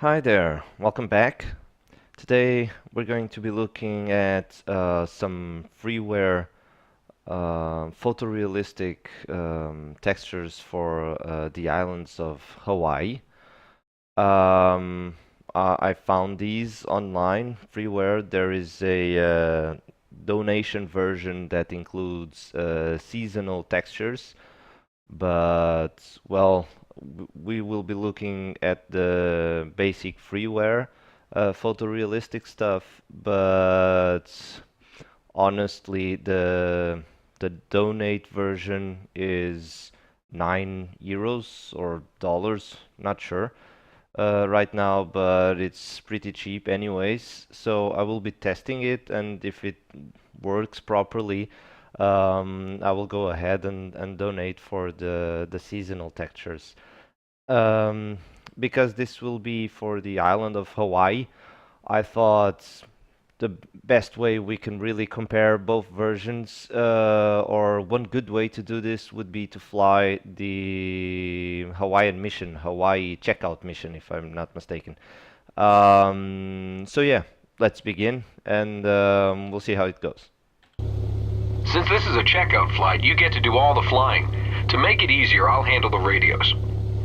Hi there, welcome back. Today we're going to be looking at some freeware photorealistic textures for the islands of Hawaii. Um, I found these online, freeware. There is a donation version that includes seasonal textures, but well, we will be looking at the basic freeware photorealistic stuff, but honestly, the donate version is 9 euros or dollars, not sure right now, but it's pretty cheap anyways. So I will be testing it, and if it works properly, I will go ahead and donate for the seasonal textures. Um, because this will be for the island of Hawaii, I thought the best way we can really compare both versions, or one good way to do this would be to fly the Hawaiian mission, Hawaii Checkout Mission, if I'm not mistaken. So yeah, let's begin, and we'll see how it goes. Since this is a checkout flight, you get to do all the flying. To make it easier, I'll handle the radios.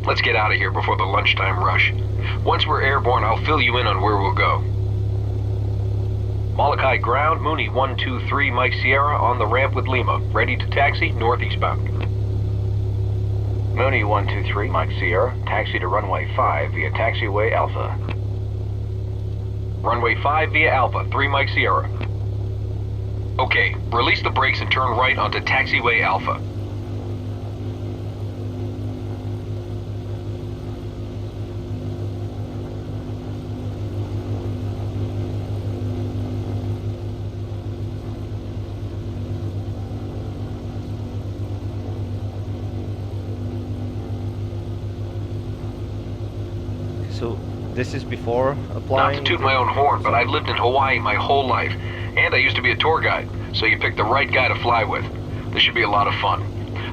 Let's get out of here before the lunchtime rush. Once we're airborne, I'll fill you in on where we'll go. Molokai ground, Mooney 123 Mike Sierra on the ramp with Lima, ready to taxi northeastbound. Mooney 123 Mike Sierra, taxi to runway 5 via taxiway Alpha. Runway 5 via Alpha, 3 Mike Sierra. Okay, release the brakes and turn right onto taxiway Alpha. So this is before Not applying. to toot my own horn, but I've lived in Hawaii my whole life, and I used to be a tour guide, so you picked the right guy to fly with. This should be a lot of fun.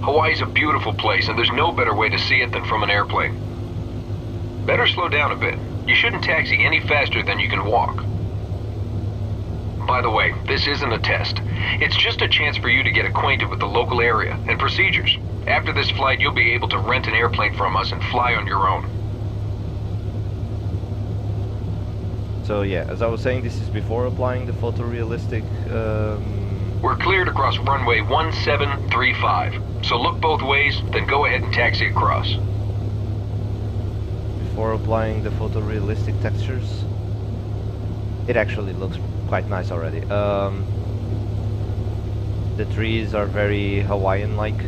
Hawaii's a beautiful place, and there's no better way to see it than from an airplane. Better slow down a bit. You shouldn't taxi any faster than you can walk. By the way, this isn't a test. It's just a chance for you to get acquainted with the local area and procedures. After this flight, you'll be able to rent an airplane from us and fly on your own. So yeah, as I was saying, this is before applying the photorealistic. We're cleared across runway 1735. So look both ways, then go ahead and taxi across. Before applying the photorealistic textures. It actually looks quite nice already. The trees are very Hawaiian-like.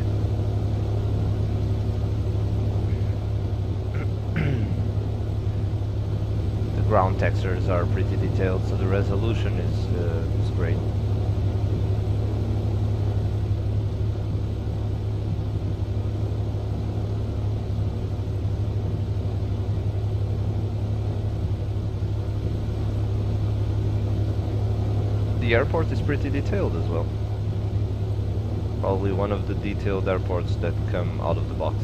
The ground textures are pretty detailed, so the resolution is great. The airport is pretty detailed as well. Probably one of the detailed airports that come out of the box.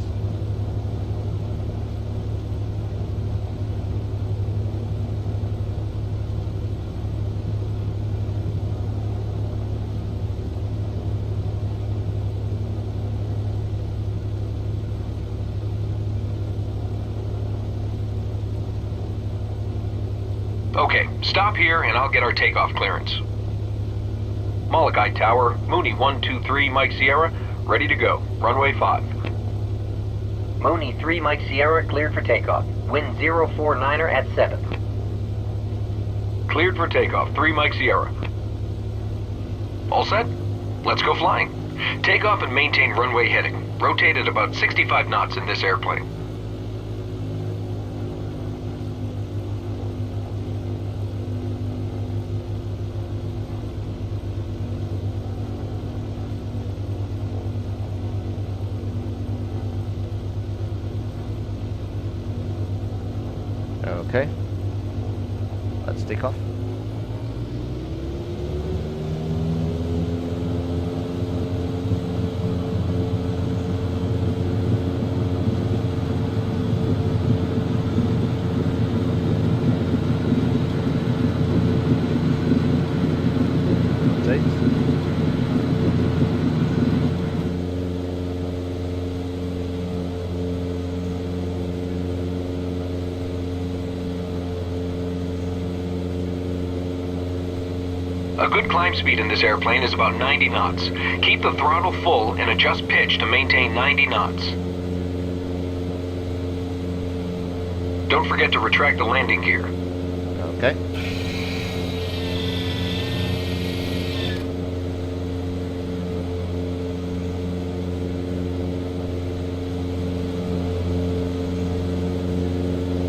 Okay, stop here and I'll get our takeoff clearance. Molokai Tower, Mooney 123 Mike Sierra, ready to go. Runway 5. Mooney 3 Mike Sierra, cleared for takeoff. Wind 049er at 7. Cleared for takeoff, 3 Mike Sierra. All set? Let's go flying. Take off and maintain runway heading. Rotate at about 65 knots in this airplane. Okay. Let's take off. A good climb speed in this airplane is about 90 knots. Keep the throttle full and adjust pitch to maintain 90 knots. Don't forget to retract the landing gear. Okay.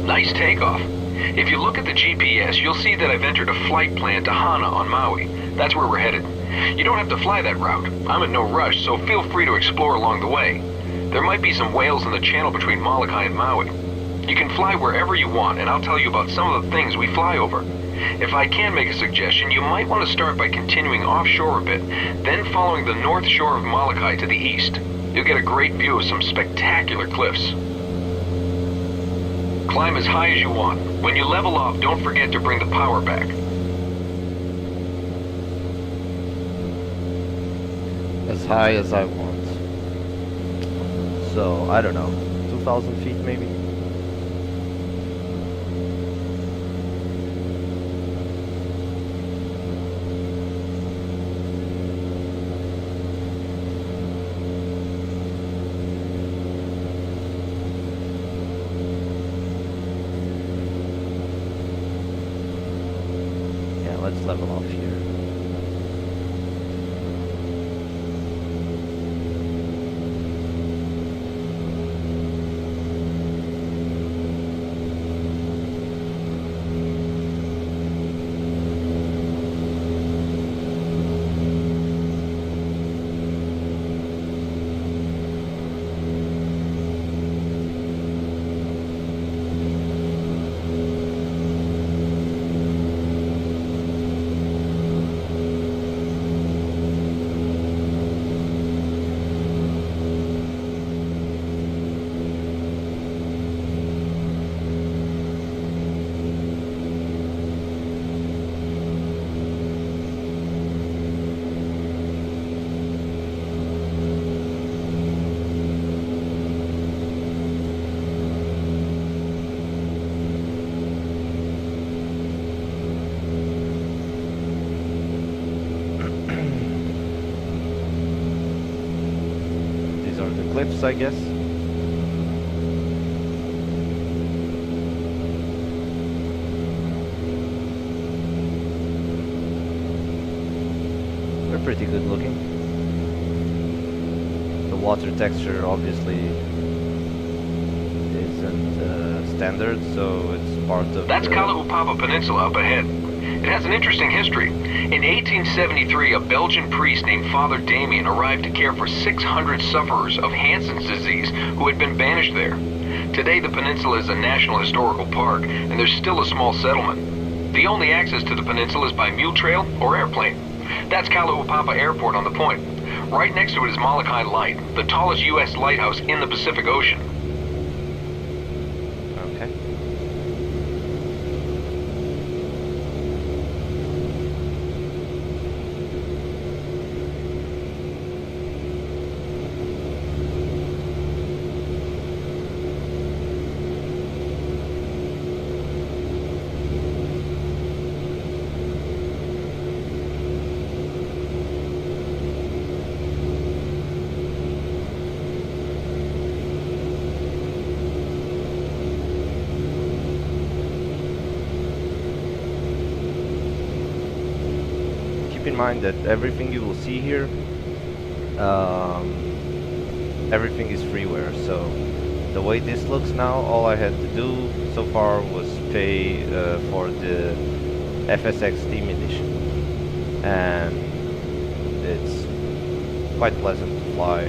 Nice takeoff. If you look at the GPS, you'll see that I've entered a flight plan to Hana on Maui. That's where we're headed. You don't have to fly that route. I'm in no rush, so feel free to explore along the way. There might be some whales in the channel between Molokai and Maui. You can fly wherever you want, and I'll tell you about some of the things we fly over. If I can make a suggestion, you might want to start by continuing offshore a bit, then following the north shore of Molokai to the east. You'll get a great view of some spectacular cliffs. Climb as high as you want. When you level off, don't forget to bring the power back. As high as I want. So, I don't know, 2,000 feet maybe? Yeah, let's level off here. Cliffs, I guess. They're pretty good looking. The water texture obviously isn't standard, so it's part of That's Kahului Peninsula up ahead. It has an interesting history. In 1873, a Belgian priest named Father Damien arrived to care for 600 sufferers of Hansen's disease who had been banished there. Today, the peninsula is a National Historical Park, and there's still a small settlement. The only access to the peninsula is by mule trail or airplane. That's Kahului Airport on the point. Right next to it is Molokai Light, the tallest U.S. lighthouse in the Pacific Ocean. Okay. Keep in mind that everything you will see here, everything is freeware. So the way this looks now, all I had to do so far was pay for the FSX Team Edition, and it's quite pleasant to fly.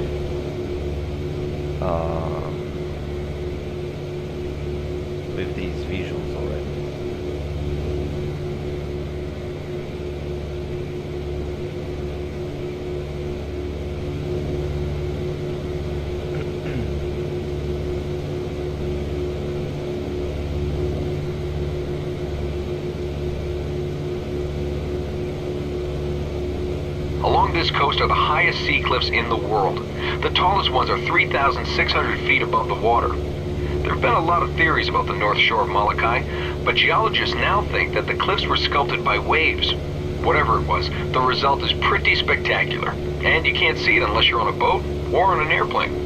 With these visuals already. Along this coast are the highest sea cliffs in the world. The tallest ones are 3,600 feet above the water. There have been a lot of theories about the north shore of Molokai, but geologists now think that the cliffs were sculpted by waves. Whatever it was, the result is pretty spectacular. And you can't see it unless you're on a boat or on an airplane.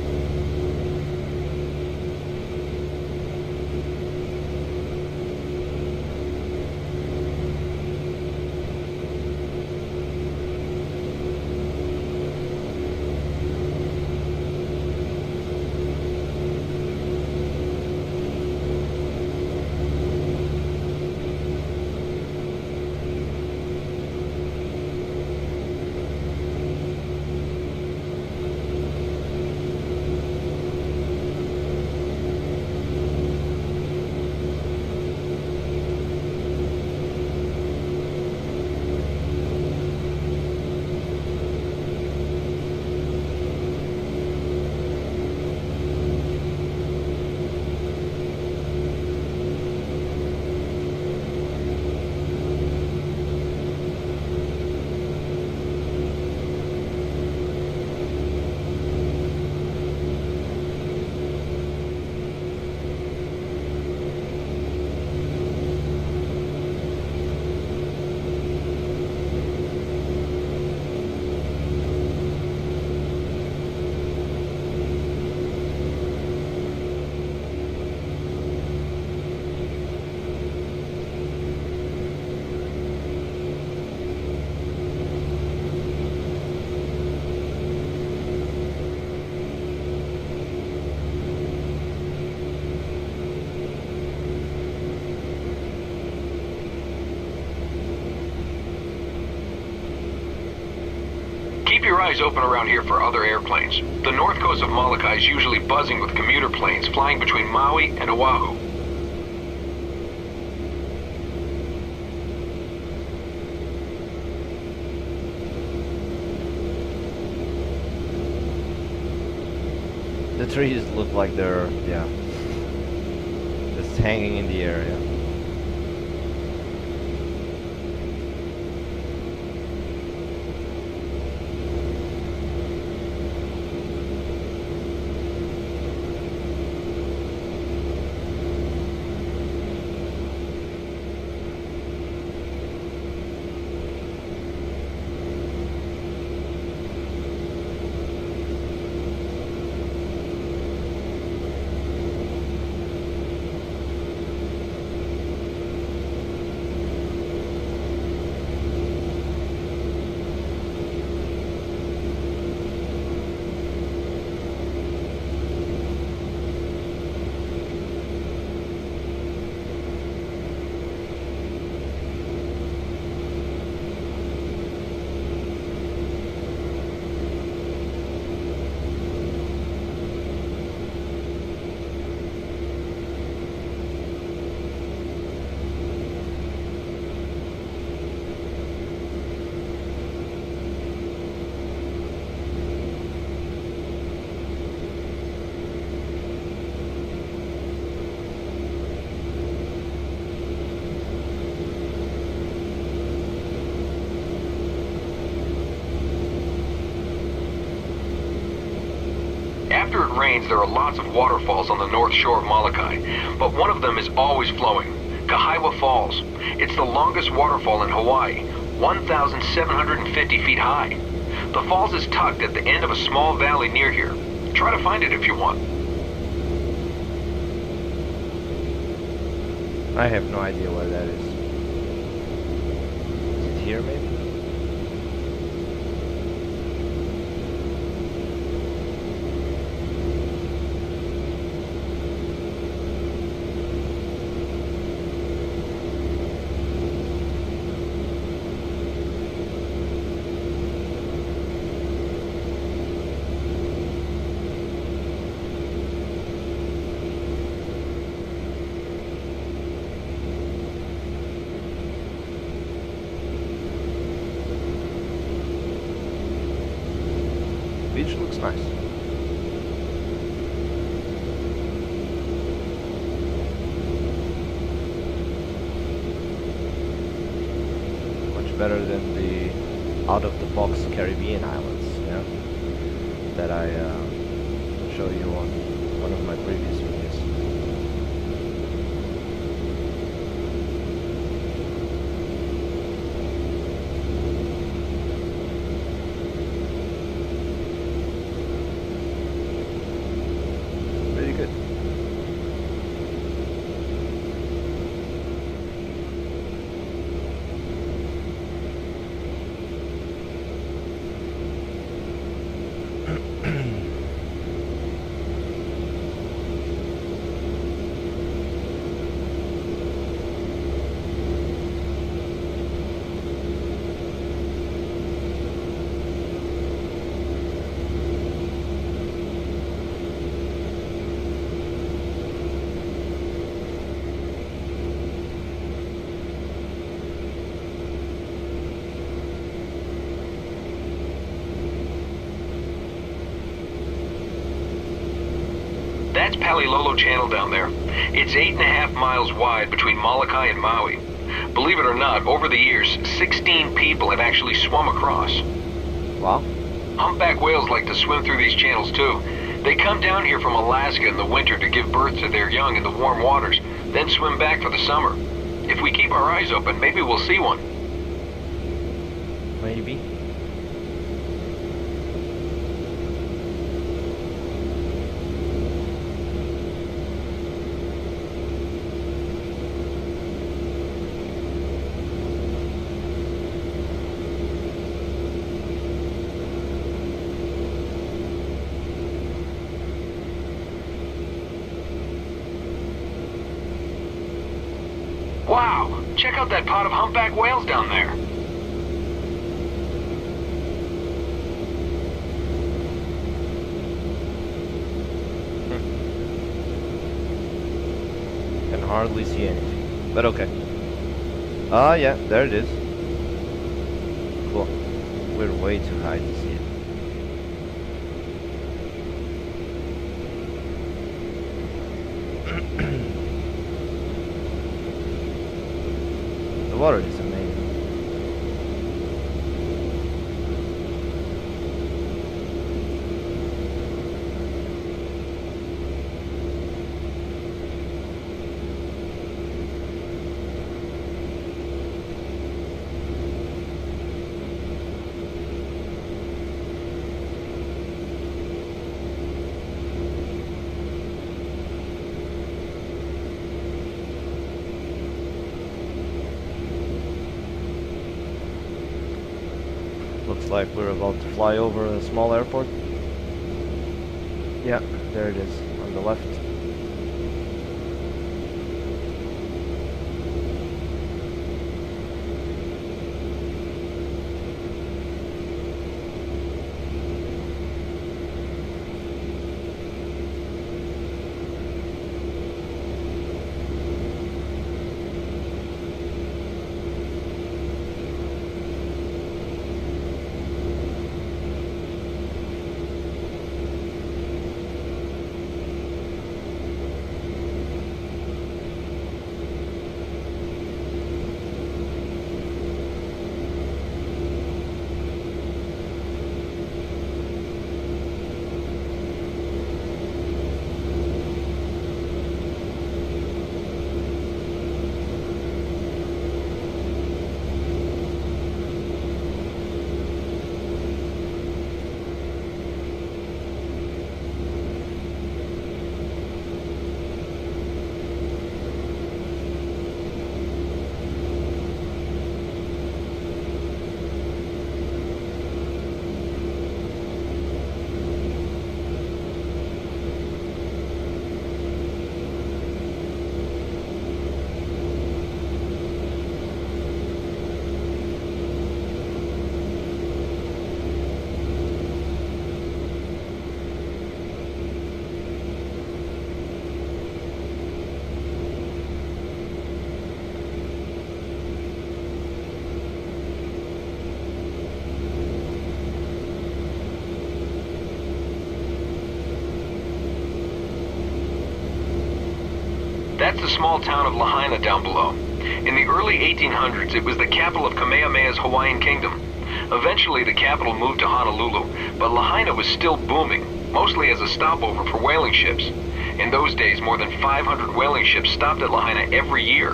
Keep your eyes open around here for other airplanes. The north coast of Molokai is usually buzzing with commuter planes flying between Maui and Oahu. The trees look like they're, yeah, just hanging in the air, yeah. After it rains, there are lots of waterfalls on the north shore of Molokai, but one of them is always flowing. Kahului Falls. It's the longest waterfall in Hawaii, 1,750 feet high. The falls is tucked at the end of a small valley near here. Try to find it if you want. I have no idea where that is. Is it here, maybe? Beach looks nice. Much better than the out-of-the-box Caribbean islands, yeah, that I show you on one of my previous videos. Palilolo Channel down there. It's 8.5 miles wide between Molokai and Maui. Believe it or not, over the years, 16 people have actually swum across. Wow. Humpback whales like to swim through these channels too. They come down here from Alaska in the winter to give birth to their young in the warm waters, then swim back for the summer. If we keep our eyes open, maybe we'll see one. Maybe. Wow! Check out that pod of humpback whales down there. Can hardly see anything, but okay. Ah, yeah, there it is. Cool. We're way too high to see it. The water is amazing. Looks like we're about to fly over a small airport. Yeah, there it is, on the left. That's the small town of Lahaina down below. In the early 1800s, it was the capital of Kamehameha's Hawaiian Kingdom. Eventually, the capital moved to Honolulu, but Lahaina was still booming, mostly as a stopover for whaling ships. In those days, more than 500 whaling ships stopped at Lahaina every year.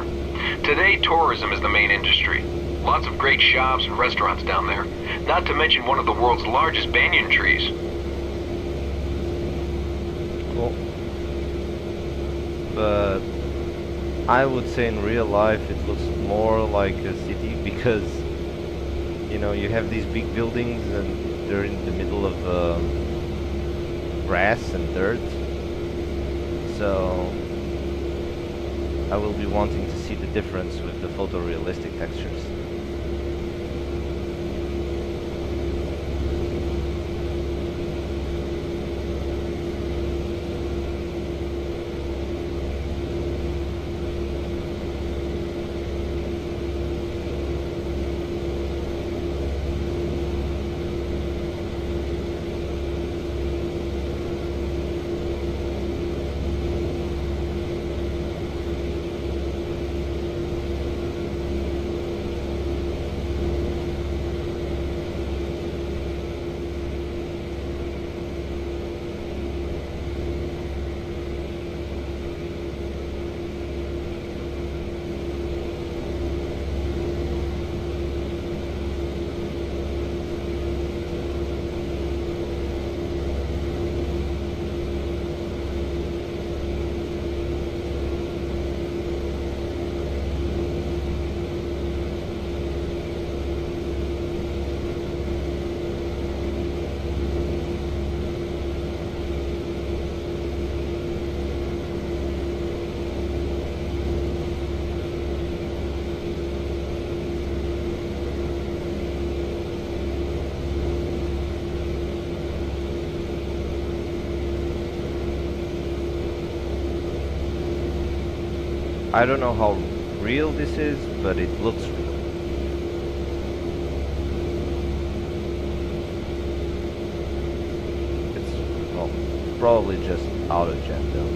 Today, tourism is the main industry. Lots of great shops and restaurants down there, not to mention one of the world's largest banyan trees. Cool. But I would say in real life it looks more like a city because, you know, you have these big buildings and they're in the middle of grass and dirt. So I will be wanting to see the difference with the photorealistic textures. I don't know how real this is, but it looks real. It's, well, probably just auto jet though.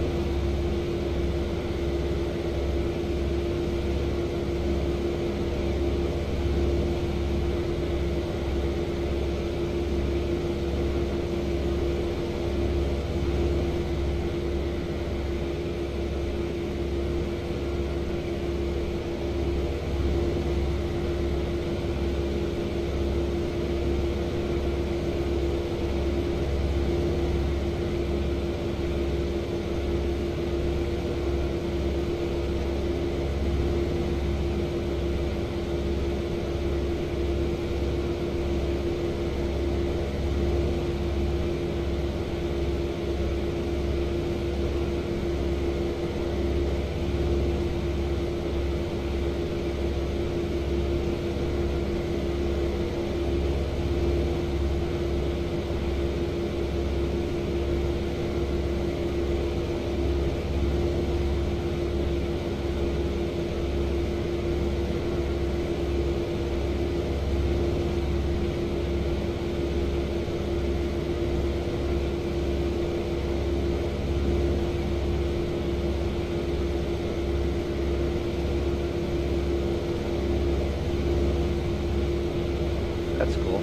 That's cool.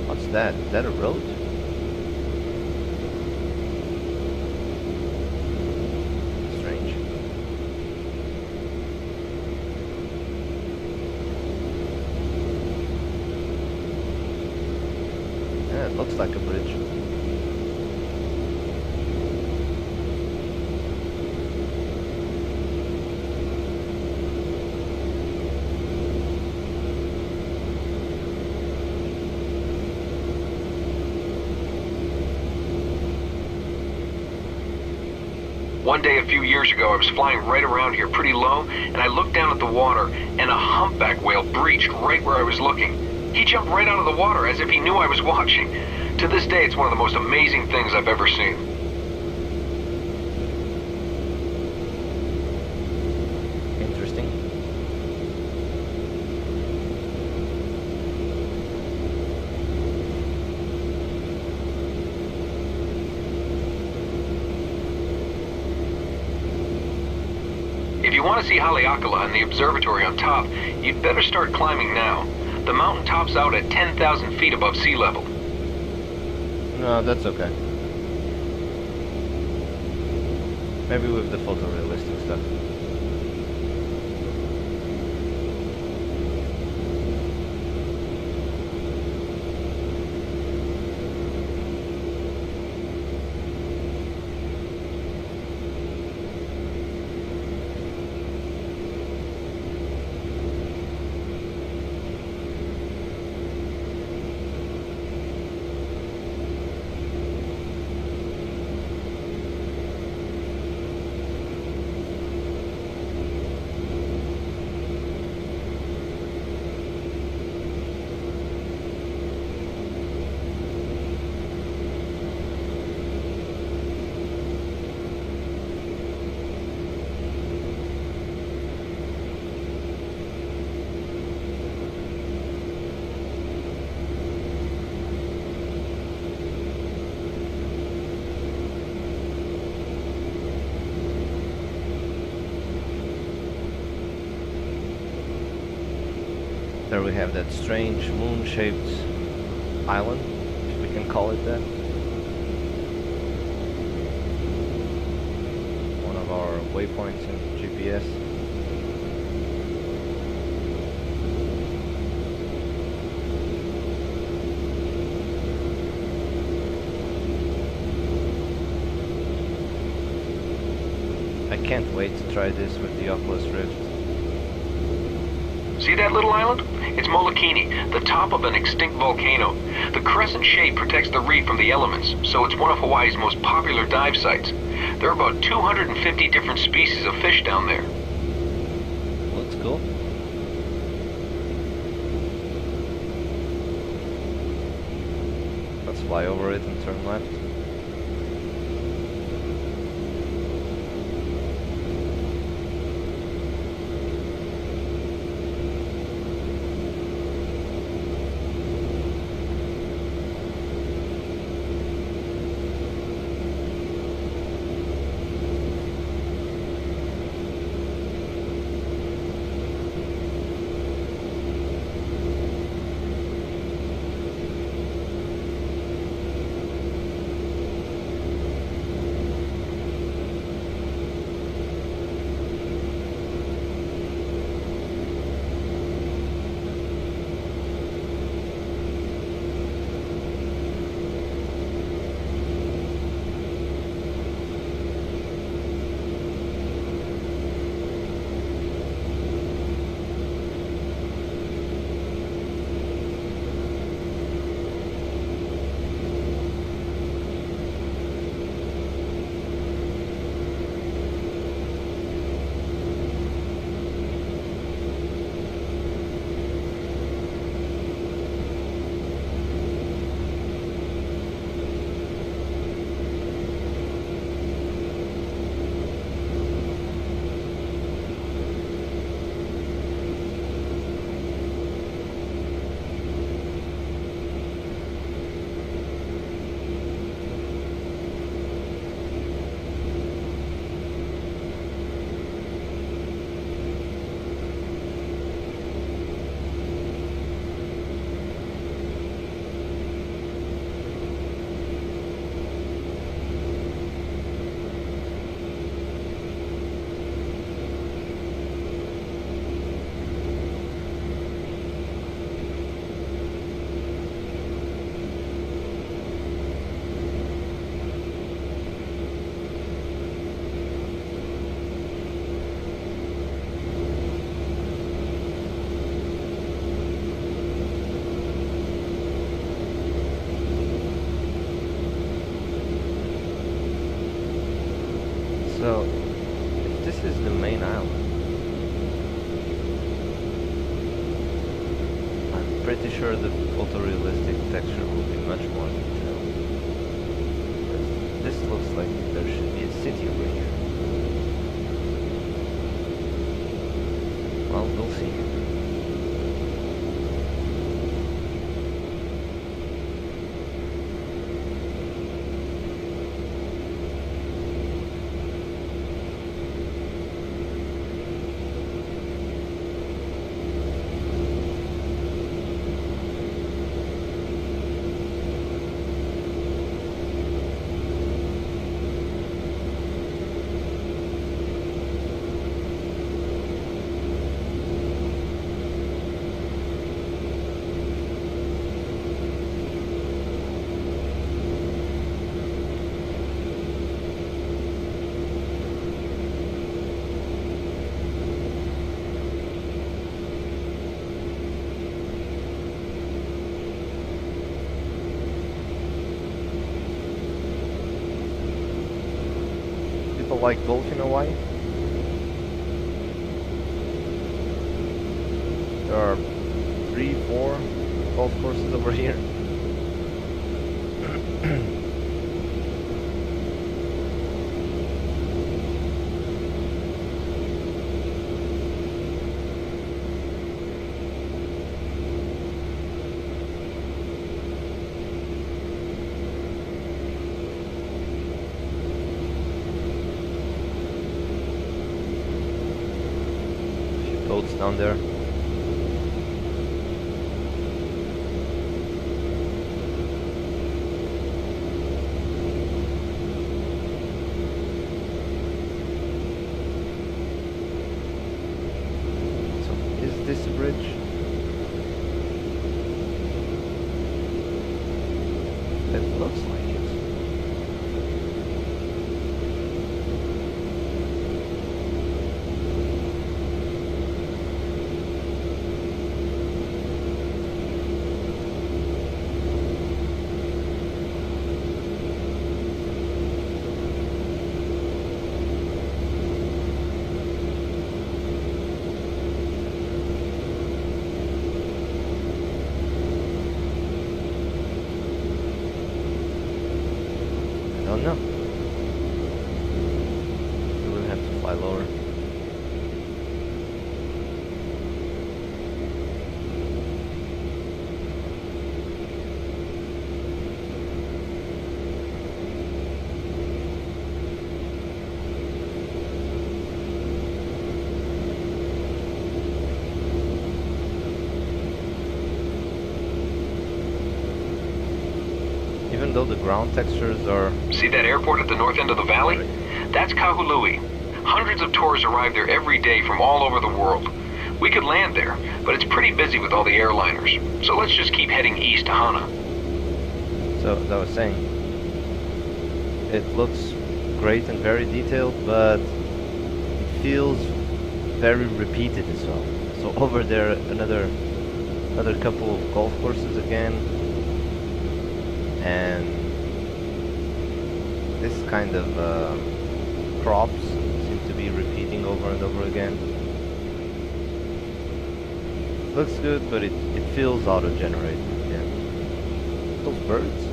What's that? Is that a road? Strange. Yeah, it looks like a bridge. One day a few years ago, I was flying right around here pretty low, and I looked down at the water, and a humpback whale breached right where I was looking. He jumped right out of the water as if he knew I was watching. To this day, it's one of the most amazing things I've ever seen. Interesting. If you want to see Haleakala and the observatory on top, you'd better start climbing now. The mountain tops out at 10,000 feet above sea level. No, that's okay. Maybe with the photorealistic stuff. There we have that strange moon-shaped island, if we can call it that. One of our waypoints in GPS. I can't wait to try this with the Oculus Rift. See that little island? It's Molokini, the top of an extinct volcano. The crescent shape protects the reef from the elements, so it's one of Hawaii's most popular dive sites. There are about 250 different species of fish down there. Let's go. Let's fly over it and turn left. So, if this is the main island, I'm pretty sure the photorealistic texture will be much more detailed. But this looks like there should be a city over here. Well, we'll see. People like golf in Hawaii. There are 3, 4 golf courses over here. Boats down there. don't know. We will have to fly lower. Even though the ground textures are... See that airport at the north end of the valley? That's Kahului. Hundreds of tourists arrive there every day from all over the world. We could land there, but it's pretty busy with all the airliners. So let's just keep heading east to Hana. So, as I was saying, it looks great and very detailed, but it feels very repeated as well. So over there, another couple of golf courses again, and this kind of crops seem to be repeating over and over again. Looks good, but it feels auto-generated. Yeah. Those birds.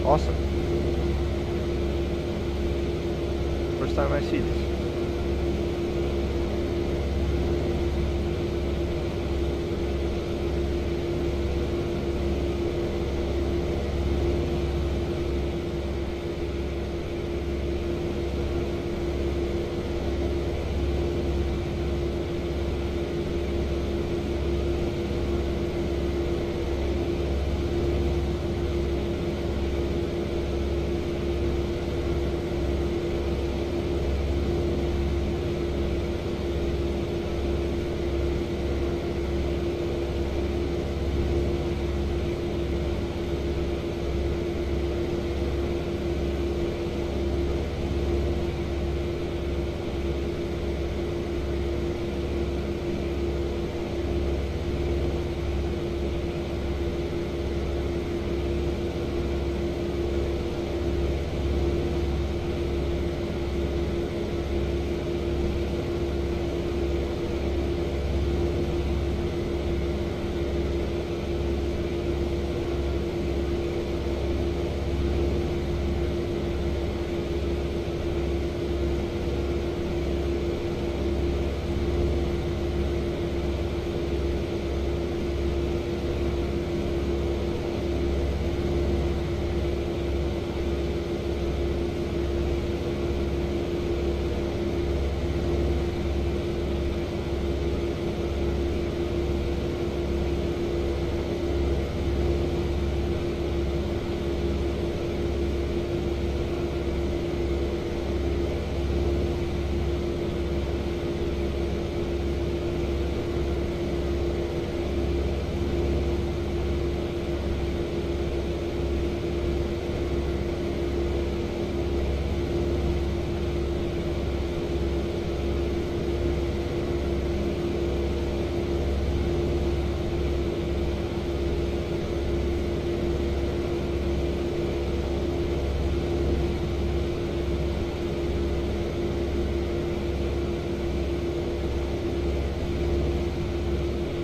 Awesome. First time I see this.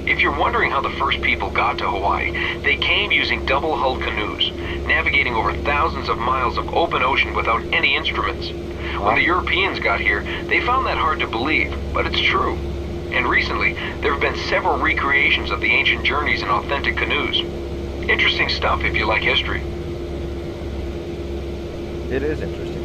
If you're wondering how the first people got to Hawaii, they came using double-hulled canoes, navigating over thousands of miles of open ocean without any instruments. When the Europeans got here, they found that hard to believe, but it's true. And recently, there have been several recreations of the ancient journeys in authentic canoes. Interesting stuff if you like history. It is interesting.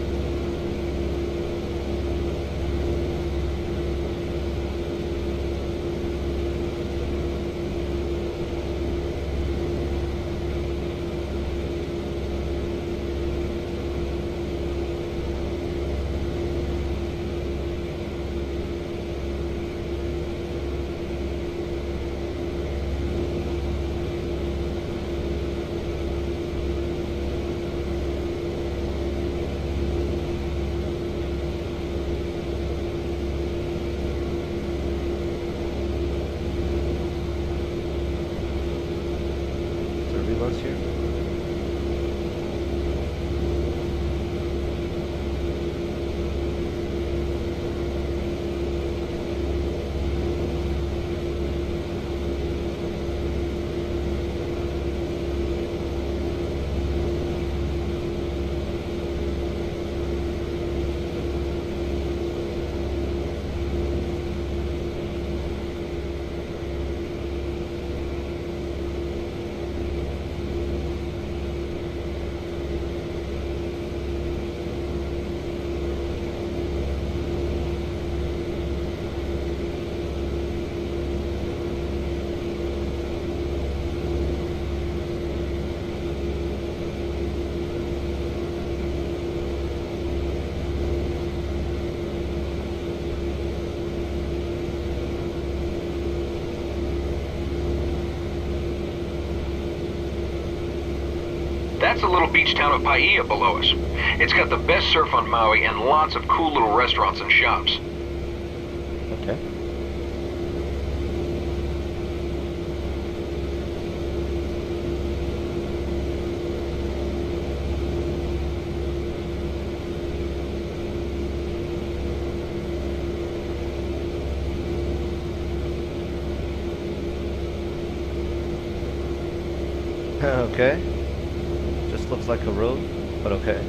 That's the little beach town of Paia below us. It's got the best surf on Maui and lots of cool little restaurants and shops. Okay. Okay. Just looks like a road, but okay.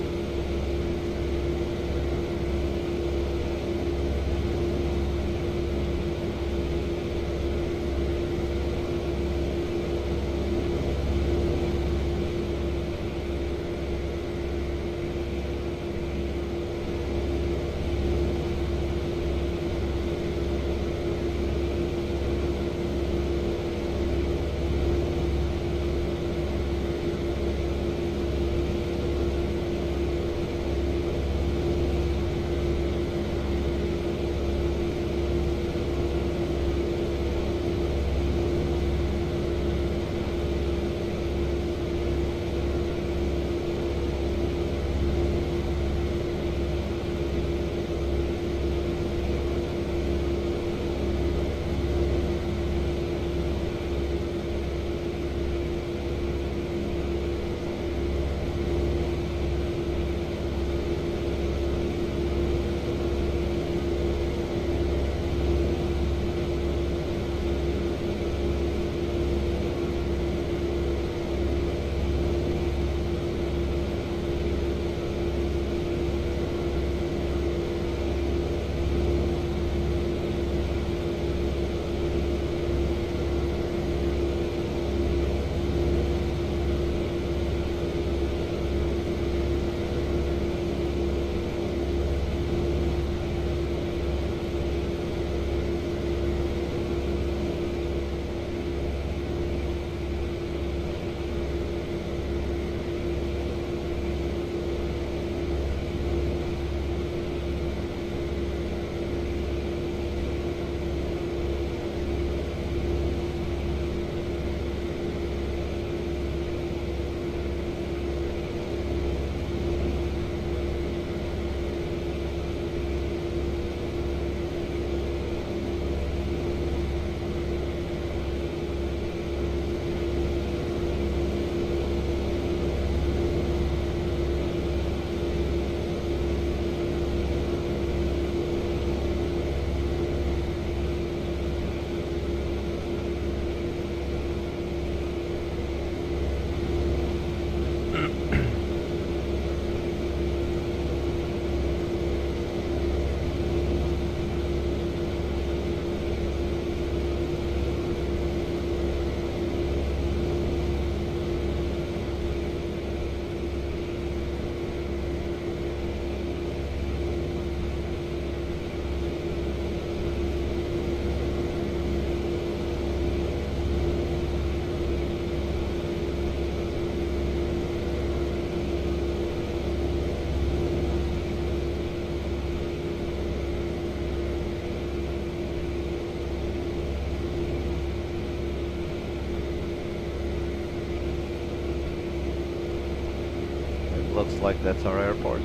Looks like that's our airport.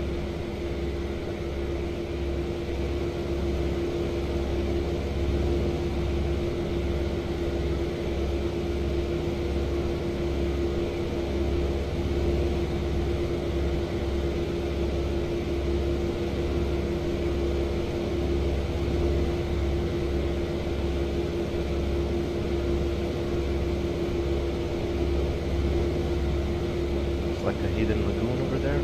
Looks like a hidden lagoon over there.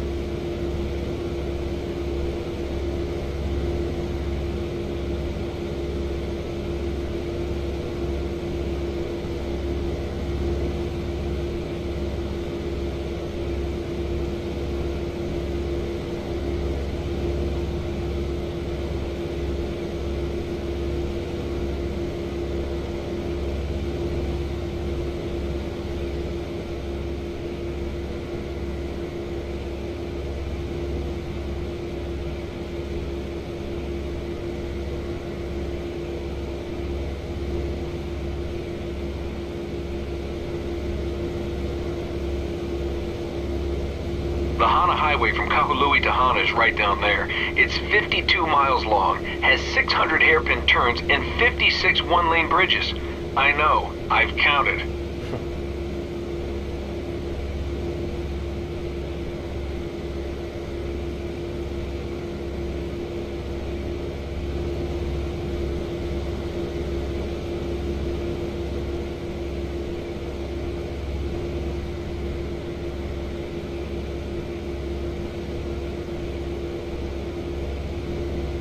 The Hana Highway from Kahului to Hana is right down there. It's 52 miles long, has 600 hairpin turns, and 56 one-lane bridges. I know, I've counted.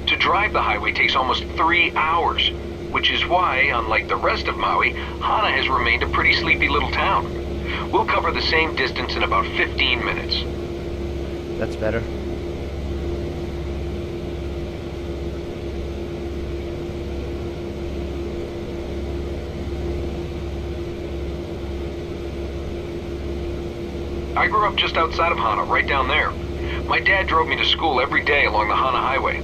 To drive the highway takes almost 3 hours, which is why, unlike the rest of Maui, Hana has remained a pretty sleepy little town. We'll cover the same distance in about 15 minutes. That's better. I grew up just outside of Hana, right down there. My dad drove me to school every day along the Hana Highway.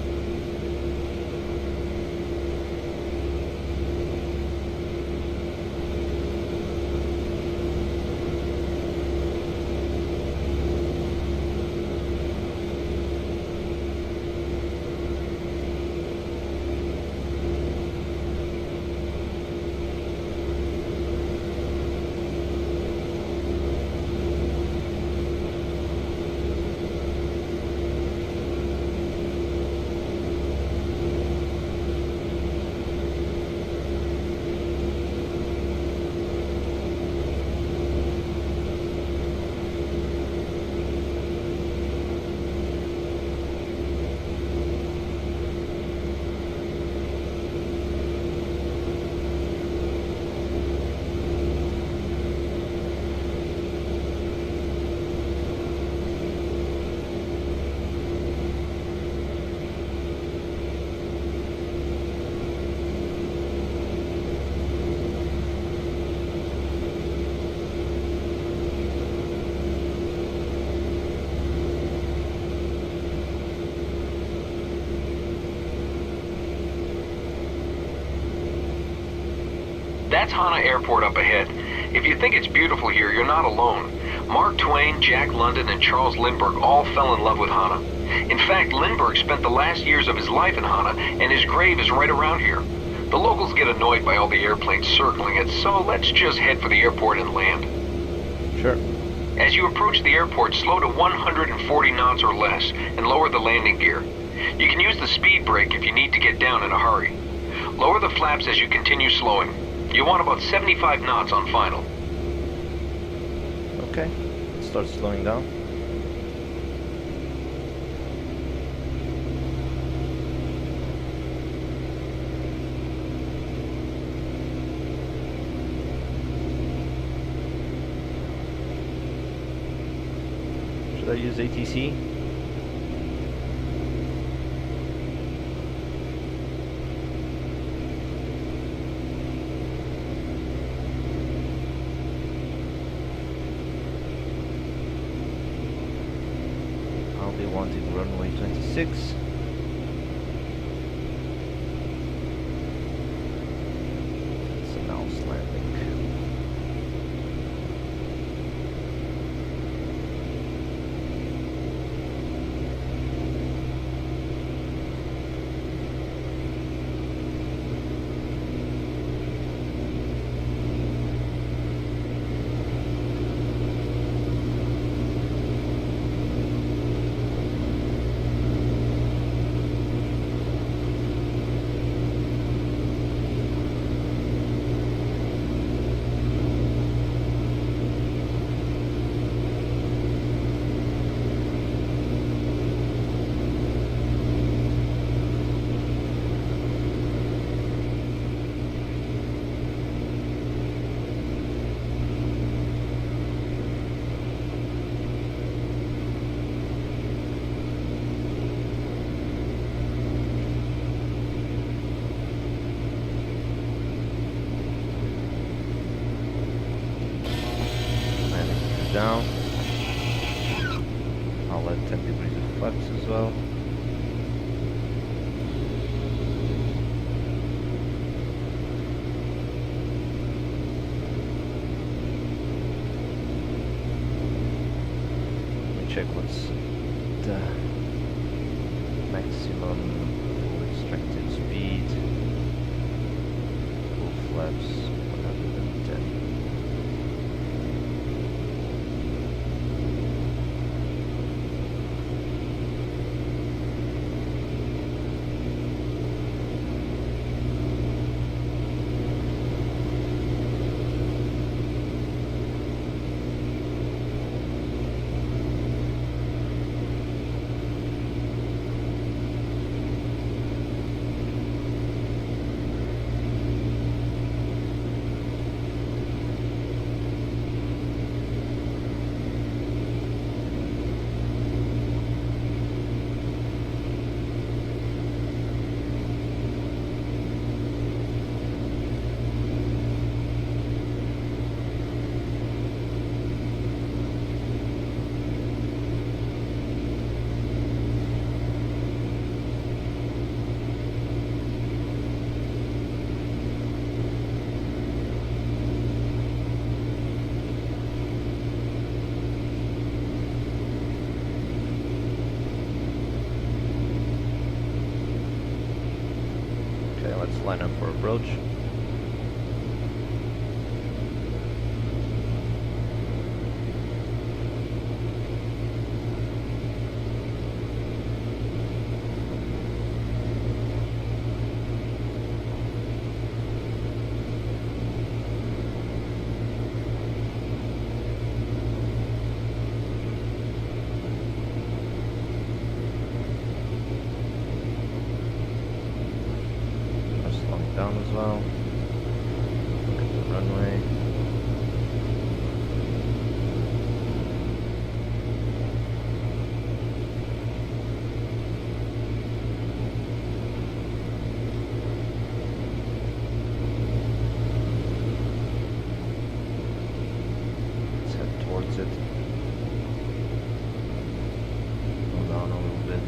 That's Hana Airport up ahead. If you think it's beautiful here, you're not alone. Mark Twain, Jack London, and Charles Lindbergh all fell in love with Hana. In fact, Lindbergh spent the last years of his life in Hana, and his grave is right around here. The locals get annoyed by all the airplanes circling it, so let's just head for the airport and land. Sure. As you approach the airport, slow to 140 knots or less, and lower the landing gear. You can use the speed brake if you need to get down in a hurry. Lower the flaps as you continue slowing. You want about 75 knots on final. Okay. Let's start slowing down. Should I use ATC? Wanted runway 26. Let's announce landing. Down. I'll let 10 degrees of flex as well. Let me check what's maximum extractive speed, full flaps 110. Let's line up for approach. Down as well. Look at the runway. Let's head towards it. Go down a little bit.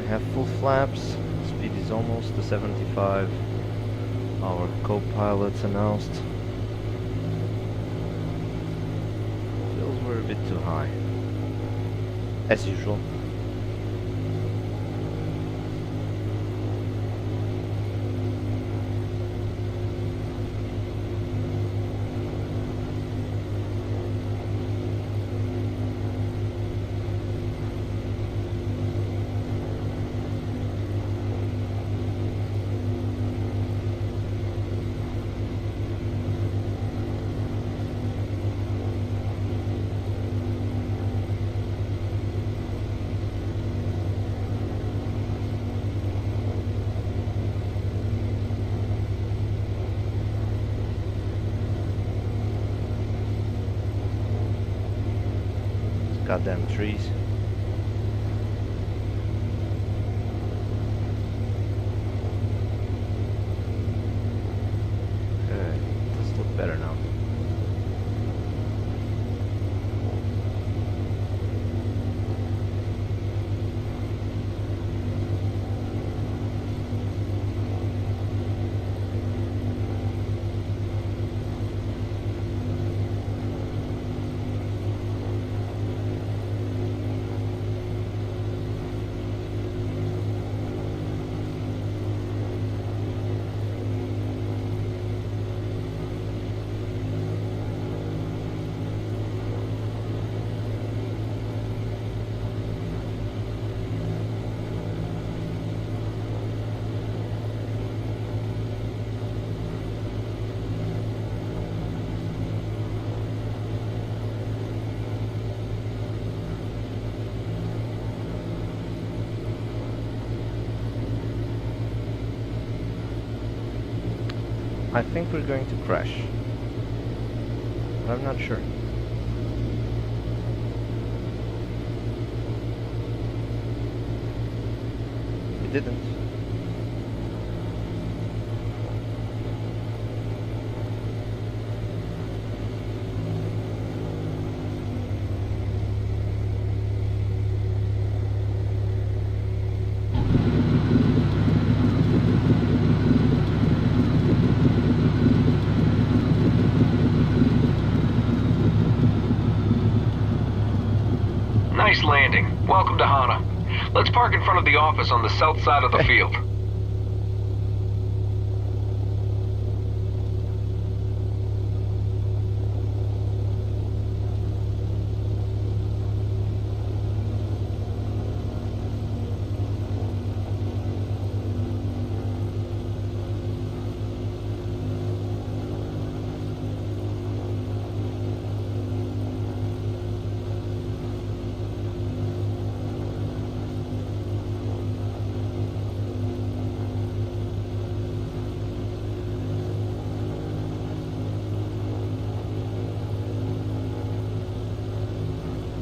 Have full flaps, speed is almost to 75. Our co-pilots announced. Those were a bit too high, as usual. Goddamn trees. Okay, this looks better now. I think we're going to crash. But I'm not sure. It didn't. Nice landing. Welcome to Hana. Let's park in front of the office on the south side of the field.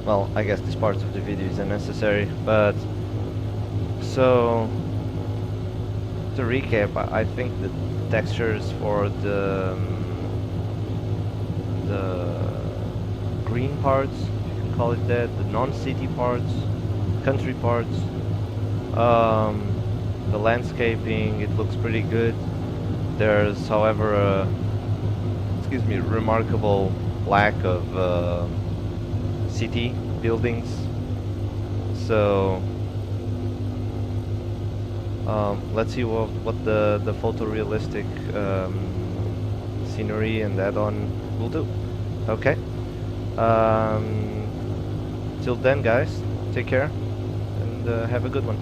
Well, I guess this part of the video is unnecessary, but so to recap, I think the textures for the green parts, if you can call it that, the non-city parts, country parts, the landscaping, it looks pretty good. There's, however, a remarkable lack of city buildings. So let's see what the photorealistic scenery and add-on will do. Okay. Till then, guys, take care and have a good one.